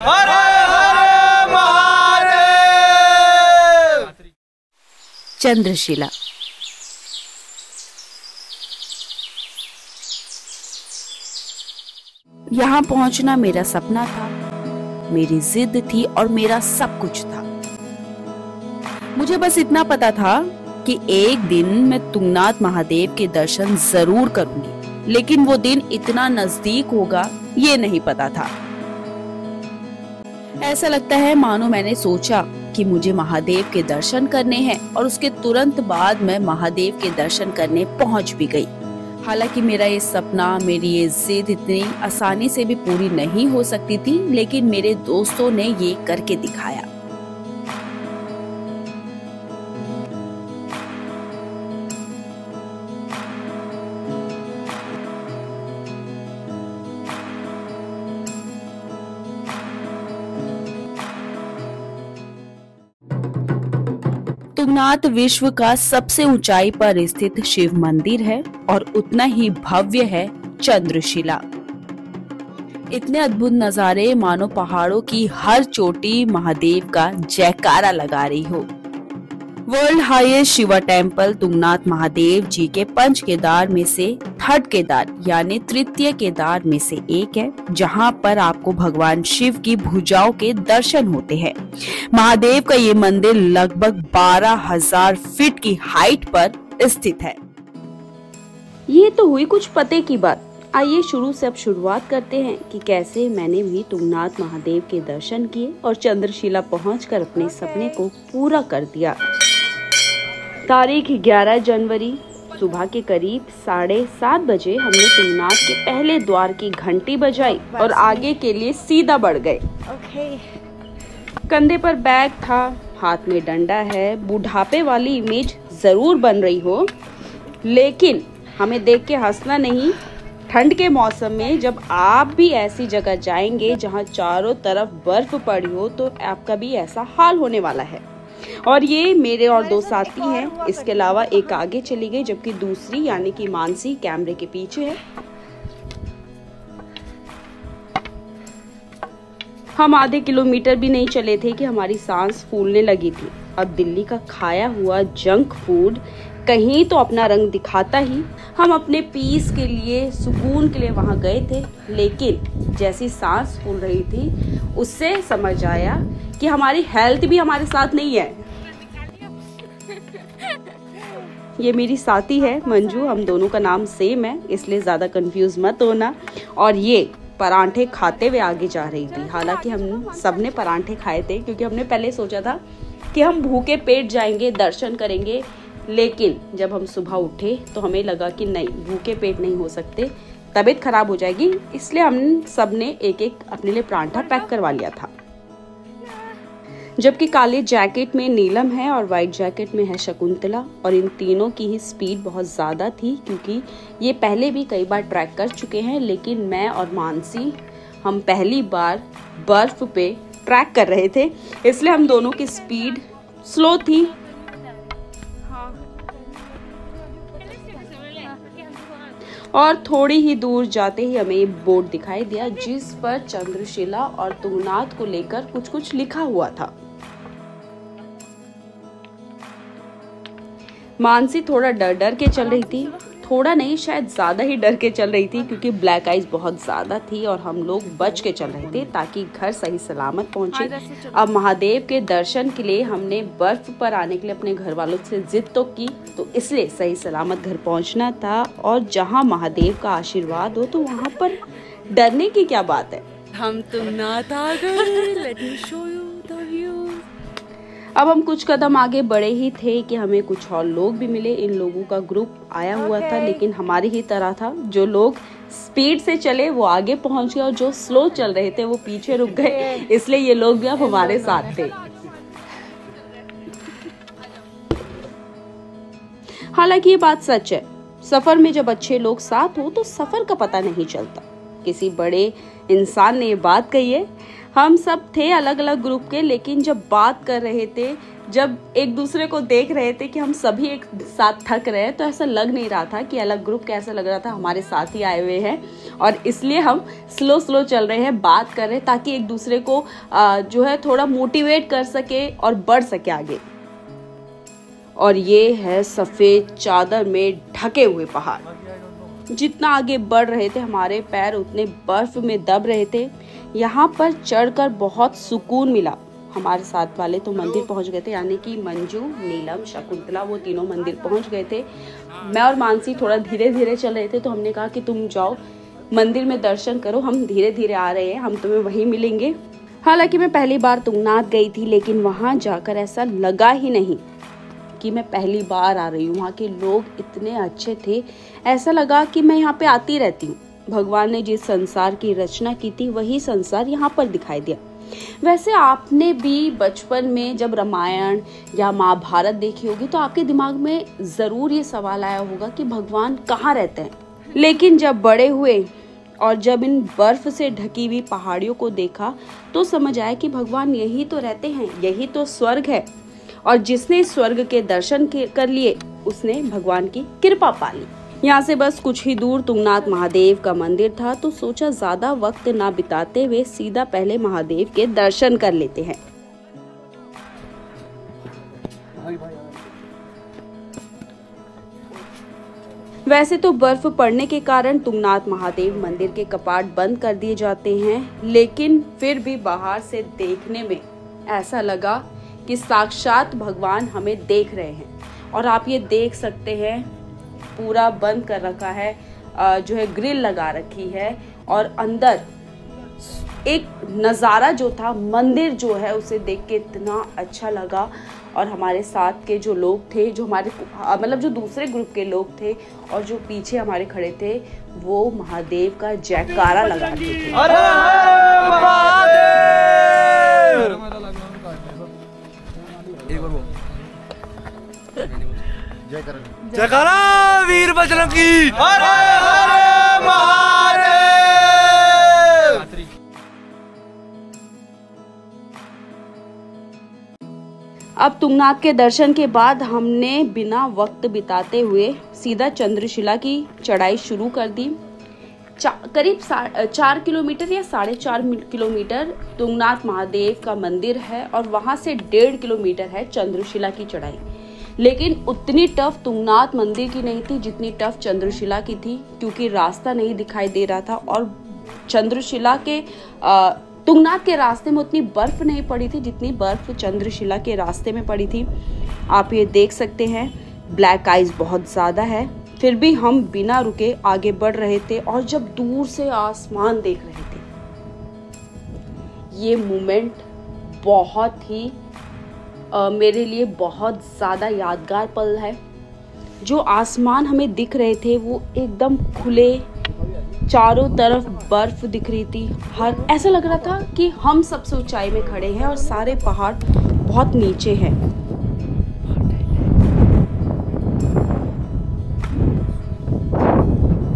हरे हरे महादेव। चंद्रशिला। यहाँ पहुंचना मेरा सपना था, मेरी जिद थी और मेरा सब कुछ था। मुझे बस इतना पता था कि एक दिन मैं तुंगनाथ महादेव के दर्शन जरूर करूंगी, लेकिन वो दिन इतना नजदीक होगा ये नहीं पता था। ऐसा लगता है मानो मैंने सोचा कि मुझे महादेव के दर्शन करने हैं और उसके तुरंत बाद मैं महादेव के दर्शन करने पहुंच भी गई। हालांकि मेरा ये सपना, मेरी ये जिद इतनी आसानी से भी पूरी नहीं हो सकती थी, लेकिन मेरे दोस्तों ने ये करके दिखाया। तुंगनाथ विश्व का सबसे ऊंचाई पर स्थित शिव मंदिर है और उतना ही भव्य है चंद्रशिला। इतने अद्भुत नजारे मानो पहाड़ों की हर चोटी महादेव का जयकारा लगा रही हो। World highest Shiva temple Tungnath Mahadev ji के पंच केदार में से थर्ड केदार यानी तृतीय केदार में से एक है, जहां पर आपको भगवान शिव की भुजाओं के दर्शन होते हैं। महादेव का ये मंदिर लगभग 12,000 फीट की हाइट पर स्थित है। ये तो हुई कुछ पते की बात। आइए शुरू से अब शुरुआत करते हैं कि कैसे मैंने भी तुंगनाथ महादेव के दर्शन किए और चंद्रशिला पहुंचकर अपने सपने को पूरा कर दिया। तारीख 11 जनवरी सुबह के करीब 7:30 बजे हमने तुंगनाथ के पहले द्वार की घंटी बजाई और आगे के लिए सीधा बढ़ गए। कंधे पर बैग था, हाथ में डंडा है। बुढ़ापे वाली इमेज जरूर बन रही हो, लेकिन हमें देख के हंसना नहीं। ठंड के मौसम में जब आप भी ऐसी जगह जाएंगे जहां चारों तरफ बर्फ पड़ी हो, तो आपका भी ऐसा हाल होने वाला है। और ये मेरे और दो साथी हैं, इसके अलावा एक आगे चली गई, जबकि दूसरी यानी कि मानसी कैमरे के पीछे है। हम आधे किलोमीटर भी नहीं चले थे कि हमारी सांस फूलने लगी थी। अब दिल्ली का खाया हुआ जंक फूड कहीं तो अपना रंग दिखाता ही। हम अपने पीस के लिए, सुकून के लिए वहां गए थे, लेकिन जैसी सांस फूल रही थी उससे समझ आया कि हमारी हेल्थ भी हमारे साथ नहीं है। ये मेरी साथी है मंजू, हम दोनों का नाम सेम है, इसलिए ज्यादा कंफ्यूज मत होना। और ये परांठे खाते हुए आगे जा रही थी। हालांकि हम सबने परांठे खाए थे, क्योंकि हमने पहले सोचा था कि हम भूखे पेट जाएंगे, दर्शन करेंगे, लेकिन जब हम सुबह उठे तो हमें लगा कि नहीं, भूखे पेट नहीं हो सकते, तबीयत खराब हो जाएगी, इसलिए हम सबने एक एक अपने लिए परांठा पैक करवा लिया था। जबकि काले जैकेट में नीलम है और वाइट जैकेट में है शकुंतला, और इन तीनों की ही स्पीड बहुत ज़्यादा थी, क्योंकि ये पहले भी कई बार ट्रैक कर चुके हैं, लेकिन मैं और मानसी हम पहली बार बर्फ पे ट्रैक कर रहे थे, इसलिए हम दोनों की स्पीड स्लो थी। और थोड़ी ही दूर जाते ही हमें एक बोर्ड दिखाई दिया, जिस पर चंद्रशिला और तुंगनाथ को लेकर कुछ कुछ लिखा हुआ था। मानसी थोड़ा डर डर के चल रही थी, थोड़ा नहीं शायद ज्यादा ही डर के चल रही थी, क्योंकि ब्लैक आइज बहुत ज्यादा थी और हम लोग बच के चल रहे थे ताकि घर सही सलामत पहुंचे। अब महादेव के दर्शन के लिए हमने बर्फ पर आने के लिए अपने घर वालों से जिद तो की, तो इसलिए सही सलामत घर पहुंचना था। और जहां महादेव का आशीर्वाद हो तो वहां पर डरने की क्या बात है। हम तुंगनाथ आ गए, let me show you the view. अब हम कुछ कदम आगे बढ़े ही थे कि हमें कुछ और लोग भी मिले। इन लोगों का ग्रुप आया हुआ था, लेकिन हमारी ही तरह था। जो लोग स्पीड से चले वो आगे पहुंच गए और जो स्लो चल रहे थे वो पीछे रुक गए, इसलिए ये लोग भी अब हमारे साथ थे। हालांकि ये बात सच है, सफर में जब अच्छे लोग साथ हो तो सफर का पता नहीं चलता। किसी बड़े इंसान ने ये बात कही है। हम सब थे अलग अलग ग्रुप के, लेकिन जब बात कर रहे थे जब एक दूसरे को देख रहे थे कि हम सभी एक साथ थक रहे हैं, तो ऐसा लग नहीं रहा था कि अलग ग्रुप कैसा लग रहा था, हमारे साथ ही आए हुए हैं। और इसलिए हम स्लो स्लो चल रहे हैं, बात कर रहे हैं, ताकि एक दूसरे को जो है थोड़ा मोटिवेट कर सके और बढ़ सके आगे। और ये है सफेद चादर में ढके हुए पहाड़। जितना आगे बढ़ रहे थे हमारे पैर उतने बर्फ में दब रहे थे। यहाँ पर चढ़कर बहुत सुकून मिला। हमारे साथ वाले तो मंदिर पहुँच गए थे, यानी कि मंजू, नीलम, शकुंतला, वो तीनों मंदिर पहुँच गए थे। मैं और मानसी थोड़ा धीरे धीरे चल रहे थे, तो हमने कहा कि तुम जाओ मंदिर में दर्शन करो, हम धीरे धीरे आ रहे हैं, हम तुम्हें वहीं मिलेंगे। हालांकि मैं पहली बार तुंगनाथ गई थी, लेकिन वहाँ जाकर ऐसा लगा ही नहीं कि मैं पहली बार आ रही हूँ। वहाँ के लोग इतने अच्छे थे, ऐसा लगा कि मैं यहाँ पे आती रहती हूँ। भगवान ने जिस संसार की रचना की थी वही संसार यहाँ पर दिखाई दिया। वैसे आपने भी बचपन में जब रामायण या महाभारत देखी होगी, तो आपके दिमाग में जरूर ये सवाल आया होगा कि भगवान कहाँ रहते हैं। लेकिन जब बड़े हुए और जब इन बर्फ से ढकी हुई पहाड़ियों को देखा, तो समझ आया कि भगवान यही तो रहते हैं, यही तो स्वर्ग है। और जिसने स्वर्ग के दर्शन कर लिए, उसने भगवान की कृपा पा ली। यहाँ से बस कुछ ही दूर तुंगनाथ महादेव का मंदिर था, तो सोचा ज्यादा वक्त ना बिताते हुए सीधा पहले महादेव के दर्शन कर लेते हैं। वैसे तो बर्फ पड़ने के कारण तुंगनाथ महादेव मंदिर के कपाट बंद कर दिए जाते हैं, लेकिन फिर भी बाहर से देखने में ऐसा लगा कि साक्षात भगवान हमें देख रहे हैं। और आप ये देख सकते हैं, पूरा बंद कर रखा है, जो है ग्रिल लगा रखी है, और अंदर एक नज़ारा जो था, मंदिर जो है, उसे देख के इतना अच्छा लगा। और हमारे साथ के जो लोग थे, जो हमारे मतलब जो दूसरे ग्रुप के लोग थे और जो पीछे हमारे खड़े थे, वो महादेव का जयकारा लगा रहे थे। जयकारा वीर बजरंगी। हरे हरे महादेव। अब तुंगनाथ के दर्शन के बाद हमने बिना वक्त बिताते हुए सीधा चंद्रशिला की चढ़ाई शुरू कर दी। करीब 4 किलोमीटर या 4.5 किलोमीटर तुंगनाथ महादेव का मंदिर है, और वहां से 1.5 किलोमीटर है चंद्रशिला की चढ़ाई। लेकिन उतनी टफ तुंगनाथ मंदिर की नहीं थी जितनी टफ चंद्रशिला की थी, क्योंकि रास्ता नहीं दिखाई दे रहा था। और चंद्रशिला के तुंगनाथ के रास्ते में उतनी बर्फ नहीं पड़ी थी जितनी बर्फ चंद्रशिला के रास्ते में पड़ी थी। आप ये देख सकते हैं, ब्लैक आइस बहुत ज़्यादा है, फिर भी हम बिना रुके आगे बढ़ रहे थे। और जब दूर से आसमान देख रहे थे, ये मोमेंट बहुत ही मेरे लिए बहुत ज़्यादा यादगार पल है। जो आसमान हमें दिख रहे थे वो एकदम खुले, चारों तरफ बर्फ दिख रही थी। ऐसा लग रहा था कि हम सबसे ऊंचाई में खड़े हैं और सारे पहाड़ बहुत नीचे हैं।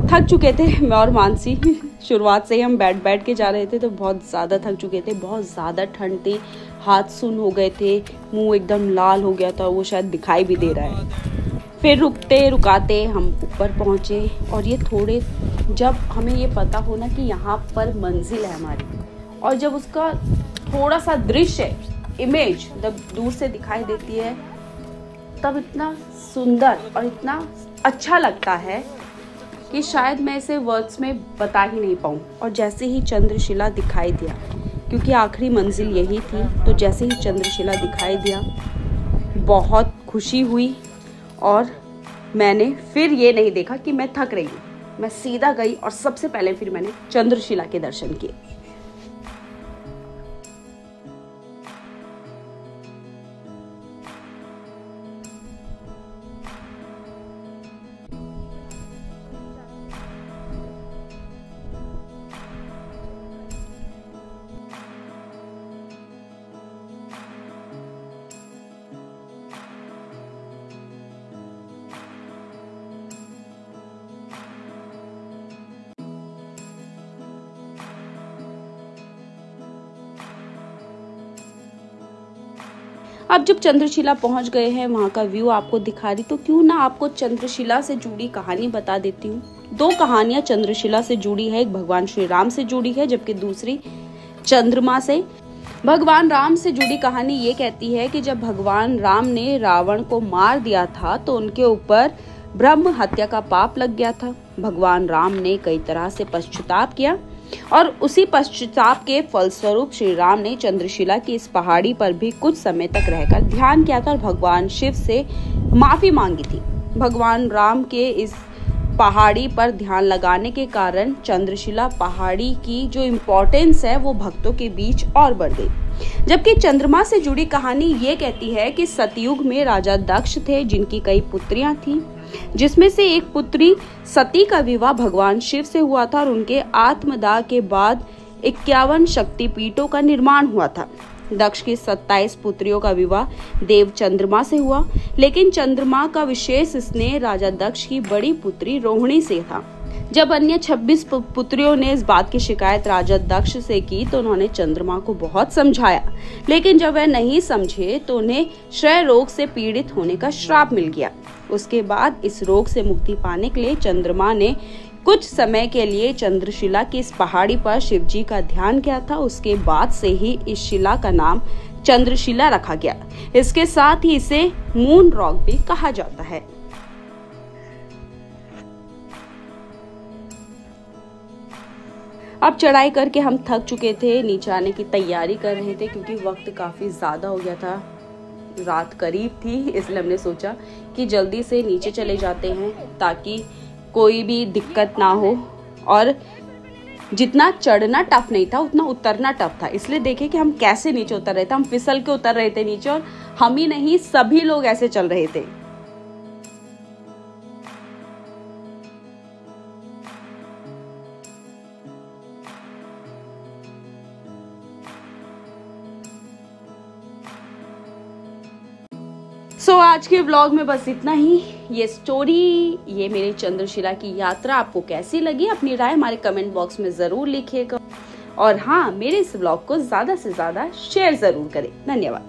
थक चुके थे मैं और मानसी। शुरुआत से ही हम बैठ के जा रहे थे, तो बहुत ज़्यादा थक चुके थे, बहुत ज़्यादा ठंड थी, हाथ सुन हो गए थे, मुंह एकदम लाल हो गया था, वो शायद दिखाई भी दे रहा है। फिर रुकते रुकाते हम ऊपर पहुँचे, और ये थोड़े जब हमें ये पता होना कि यहाँ पर मंजिल है हमारी, और जब उसका थोड़ा सा दृश्य, इमेज जब दूर से दिखाई देती है, तब इतना सुंदर और इतना अच्छा लगता है कि शायद मैं इसे वर्ड्स में बता ही नहीं पाऊँ। और जैसे ही चंद्रशिला दिखाई दिया, क्योंकि आखिरी मंजिल यही थी, तो जैसे ही चंद्रशिला दिखाई दिया बहुत खुशी हुई। और मैंने फिर ये नहीं देखा कि मैं थक रही हूँ, मैं सीधा गई और सबसे पहले फिर मैंने चंद्रशिला के दर्शन किए। अब जब चंद्रशिला पहुंच गए हैं, वहां का व्यू आपको दिखा रही, तो क्यों ना आपको चंद्रशिला से जुड़ी कहानी बता देती हूँ। 2 कहानियां चंद्रशिला से जुड़ी है, एक भगवान श्री राम से जुड़ी है जबकि दूसरी चंद्रमा से। भगवान राम से जुड़ी कहानी ये कहती है कि जब भगवान राम ने रावण को मार दिया था तो उनके ऊपर ब्रह्म हत्या का पाप लग गया था। भगवान राम ने कई तरह से पश्चाताप किया और उसी पश्चाताप के फलस्वरूप श्री राम ने चंद्रशिला की इस पहाड़ी पर भी कुछ समय तक रहकर ध्यान किया था और भगवान शिव से माफी मांगी थी। भगवान राम के इस पहाड़ी पर ध्यान लगाने के कारण चंद्रशिला पहाड़ी की जो इम्पोर्टेंस है वो भक्तों के बीच और बढ़ गई। जबकि चंद्रमा से जुड़ी कहानी ये कहती है कि सतयुग में राजा दक्ष थे जिनकी कई पुत्रियां थीं, जिसमें से एक पुत्री सती का विवाह भगवान शिव से हुआ था और उनके आत्मदाह के बाद 51 शक्तिपीठों का निर्माण हुआ था। दक्ष की 27 पुत्रियों का विवाह देव चंद्रमा से हुआ, लेकिन चंद्रमा का विशेष स्नेह राजा दक्ष की बड़ी पुत्री रोहिणी से था। जब अन्य 26 पुत्रियों ने इस बात की शिकायत राजा दक्ष से की तो उन्होंने चंद्रमा को बहुत समझाया, लेकिन जब वह नहीं समझे तो उन्हें क्षय रोग से पीड़ित होने का श्राप मिल गया। उसके बाद इस रोग से मुक्ति पाने के लिए चंद्रमा ने कुछ समय के लिए चंद्रशिला की इस पहाड़ी पर शिव जी का ध्यान किया था। उसके बाद से ही इस शिला का नाम चंद्रशिला रखा गया। इसके साथ ही इसे मून रॉक भी कहा जाता है। अब चढ़ाई करके हम थक चुके थे, नीचे आने की तैयारी कर रहे थे क्योंकि वक्त काफी ज्यादा हो गया था, रात करीब थी, इसलिए हमने सोचा कि जल्दी से नीचे चले जाते हैं ताकि कोई भी दिक्कत ना हो। और जितना चढ़ना टफ नहीं था उतना उतरना टफ था, इसलिए देखे कि हम कैसे नीचे उतर रहे थे। हम फिसल के उतर रहे थे नीचे और हम ही नहीं सभी लोग ऐसे चल रहे थे। आज के व्लॉग में बस इतना ही। ये स्टोरी, ये मेरी चंद्रशिला की यात्रा आपको कैसी लगी, अपनी राय हमारे कमेंट बॉक्स में जरूर लिखिएगा। और हाँ, मेरे इस व्लॉग को ज्यादा से ज्यादा शेयर जरूर करें। धन्यवाद।